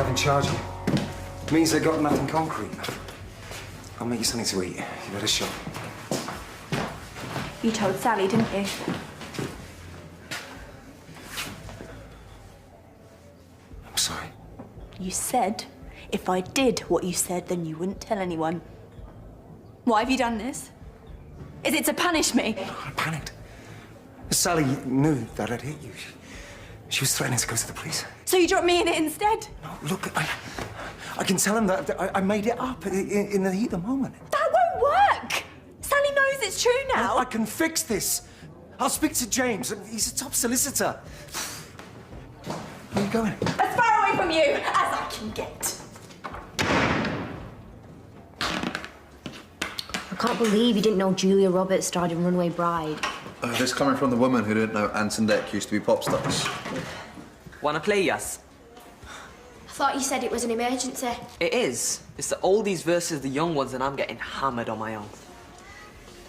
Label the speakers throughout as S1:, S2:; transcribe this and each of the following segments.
S1: having charge of you. Means they got nothing concrete. I'll make you something to eat. You better shop.
S2: You told Sally, didn't you?
S1: I'm sorry.
S2: You said if I did what you said, then you wouldn't tell anyone. Why have you done this? Is it to punish me?
S1: I panicked. Sally knew that I'd hit you. She was threatening to go to the police.
S2: So you dropped me in it instead?
S1: No, look, I can tell him that I made it up in the heat of the moment.
S2: That won't work! Sally knows it's true now.
S1: I can fix this. I'll speak to James. He's a top solicitor. Where are you going?
S2: As far away from you as I can get.
S3: I can't believe you didn't know Julia Roberts starred in Runaway Bride.
S4: This coming from the woman who didn't know Ant and Dec used to be pop stars.
S5: Wanna play, Yas?
S6: I thought you said it was an emergency.
S5: It is. It's the oldies versus the young ones, and I'm getting hammered on my own.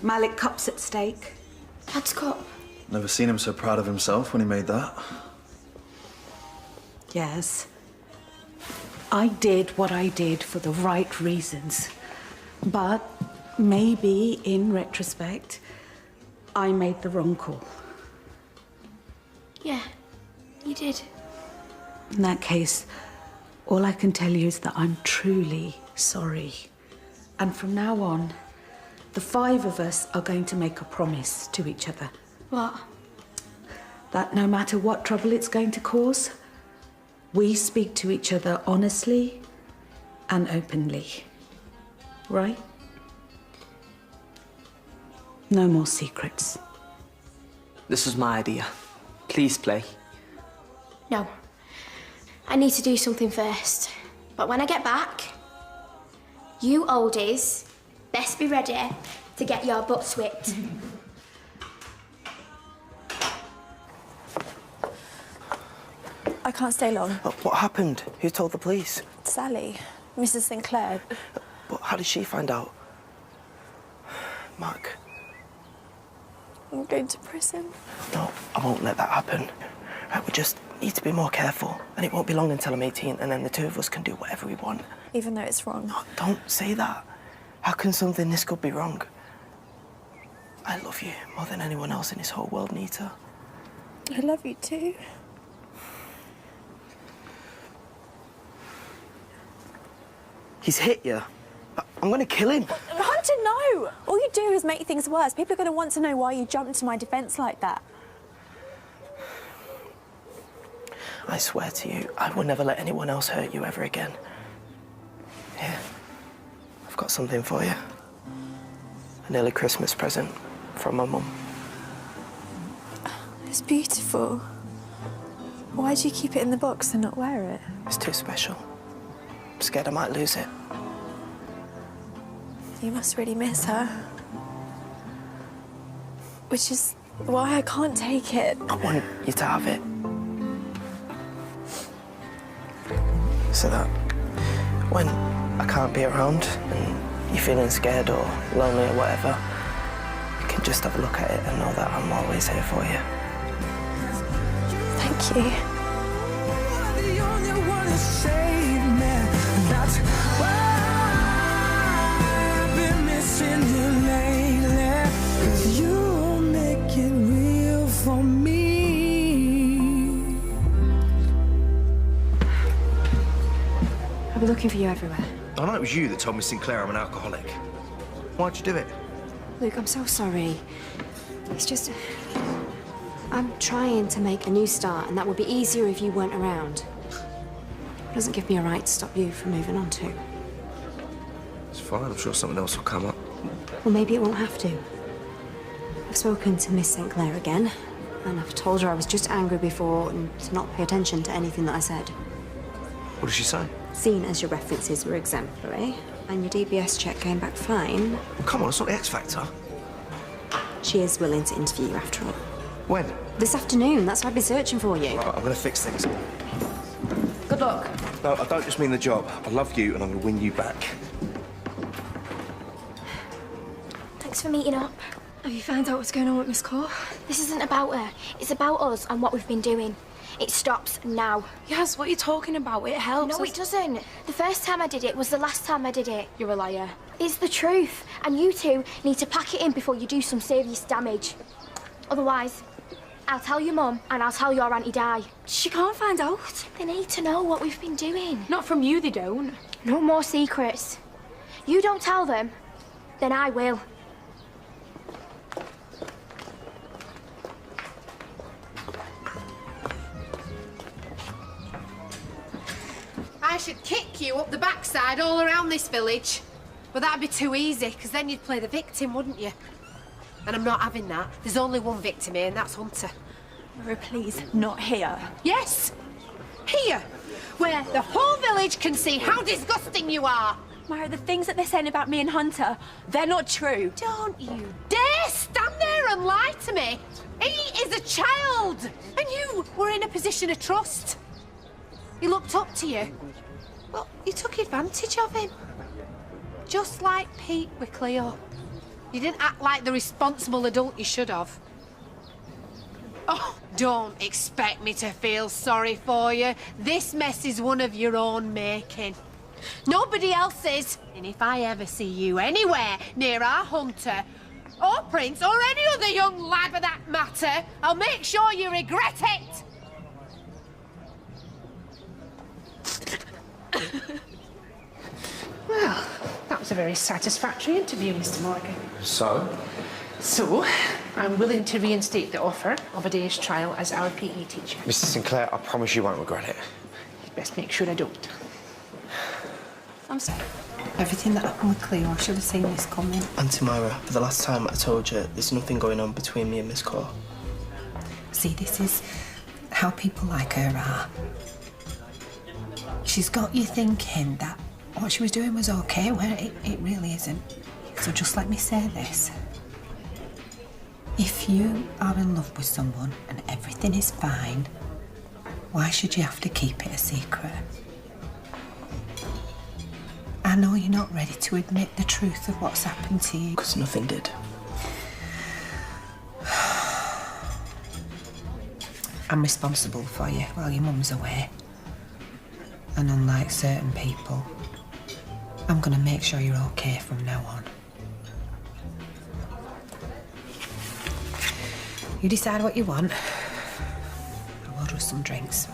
S7: Malik Cup's at stake.
S6: Dad's cup.
S4: Never seen him so proud of himself when he made that.
S7: Yes. I did what I did for the right reasons. But maybe, in retrospect, I made the wrong call.
S6: Yeah, you did.
S7: In that case, all I can tell you is that I'm truly sorry. And from now on, the five of us are going to make a promise to each other.
S6: What?
S7: That no matter what trouble it's going to cause, we speak to each other honestly and openly. Right? No more secrets.
S5: This was my idea. Please play.
S6: No. I need to do something first. But when I get back, you oldies best be ready to get your butts whipped.
S2: I can't stay long.
S8: What happened? Who told the police?
S2: Sally, Mrs. Sinclair.
S8: But how did she find out? Mark.
S2: I'm going to prison.
S8: No, I won't let that happen. Right, we just need to be more careful. And it won't be long until I'm 18, and then the two of us can do whatever we want.
S2: Even though it's wrong.
S8: No, don't say that. How can something this good be wrong? I love you more than anyone else in this whole world, Nita.
S2: I love you too.
S8: He's hit you. I'm gonna kill him.
S2: Hunter, no! All you do is make things worse. People are going to want to know why you jumped to my defence like that.
S8: I swear to you, I will never let anyone else hurt you ever again. Here, I've got something for you. An early Christmas present from my mum.
S2: It's beautiful. Why do you keep it in the box and not wear it?
S8: It's too special. I'm scared I might lose it.
S2: You must really miss her. Which is why I can't take it.
S8: I want you to have it. So that when I can't be around and you're feeling scared or lonely or whatever, you can just have a look at it and know that I'm always here for you.
S2: Thank you.
S3: I've been looking for you everywhere.
S9: I know it was you that told me Sinclair I'm an alcoholic. Why'd you do it?
S3: Luke, I'm so sorry. It's just... I'm trying to make a new start, and that would be easier if you weren't around. It doesn't give me a right to stop you from moving on too.
S9: It's fine, I'm sure something else will come up.
S3: Well, maybe it won't have to. I've spoken to Miss Sinclair again, and I've told her I was just angry before and to not pay attention to anything that I said.
S9: What did she say?
S3: Seeing as your references were exemplary, and your DBS check came back fine...
S9: Well, come on, it's not the X Factor.
S3: She is willing to interview you after all.
S9: When?
S3: This afternoon, that's why I've been searching for you.
S9: Right, I'm gonna fix things.
S3: Good luck.
S9: No, I don't just mean the job. I love you and I'm gonna win you back.
S6: Thanks for meeting up.
S2: Have you found out what's going on with Miss Cole?
S6: This isn't about her. It's about us and what we've been doing. It stops now.
S3: Yes, what are you talking about? It helps.
S6: No, it doesn't. The first time I did it was the last time I did it.
S3: You're a liar.
S6: It's the truth. And you two need to pack it in before you do some serious damage. Otherwise, I'll tell your mum and I'll tell your auntie Di.
S2: She can't find out.
S6: They need to know what we've been doing.
S3: Not from you, they don't.
S6: No more secrets. You don't tell them, then I will.
S10: I should kick you up the backside all around this village. But that'd be too easy, because then you'd play the victim, wouldn't you? And I'm not having that. There's only one victim here, and that's Hunter.
S2: Myra, please, not here.
S10: Yes! Here! Where the whole village can see how disgusting you are!
S2: Myra, the things that they're saying about me and Hunter, they're not true.
S10: Don't you dare stand there and lie to me! He is a child! And you were in a position of trust. He looked up to you. Well, you took advantage of him. Just like Pete with Cleo. You didn't act like the responsible adult you should have. Oh, don't expect me to feel sorry for you. This mess is one of your own making. Nobody else's. And if I ever see you anywhere near our Hunter, or Prince, or any other young lad for that matter, I'll make sure you regret it.
S11: Well, that was a very satisfactory interview, Mr. Morgan.
S9: So?
S11: So, I'm willing to reinstate the offer of a day's trial as our PE teacher.
S9: Mr. Sinclair, I promise you won't regret it.
S11: You'd best make sure I don't.
S2: I'm sorry.
S12: Everything that happened with Cleo, I should have seen this coming.
S8: Auntie Myra, for the last time I told you, there's nothing going on between me and Miss Core.
S12: See, this is how people like her are. She's got you thinking that what she was doing was okay, where it really isn't. So just let me say this. If you are in love with someone and everything is fine, why should you have to keep it a secret? I know you're not ready to admit the truth of what's happened to you.
S8: Because nothing did.
S12: I'm responsible for you while your mum's away. And unlike certain people, I'm gonna make sure you're okay from now on. You decide what you want. I'll order us some drinks.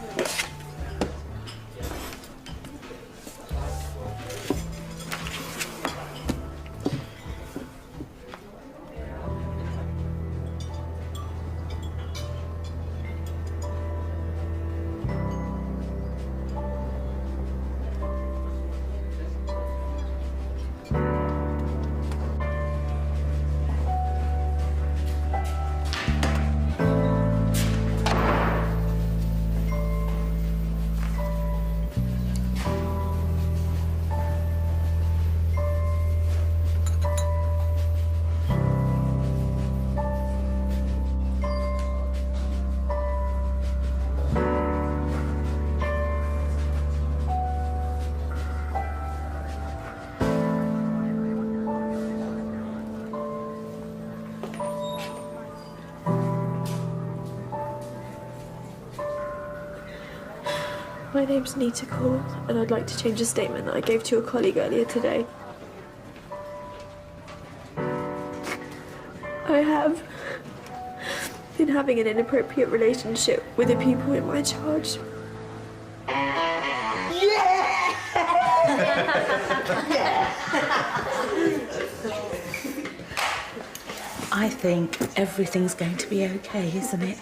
S13: My name's Nita Cole, and I'd like to change a statement that I gave to a colleague earlier today. I have been having an inappropriate relationship with the people in my charge.
S7: I think everything's going to be okay, isn't it?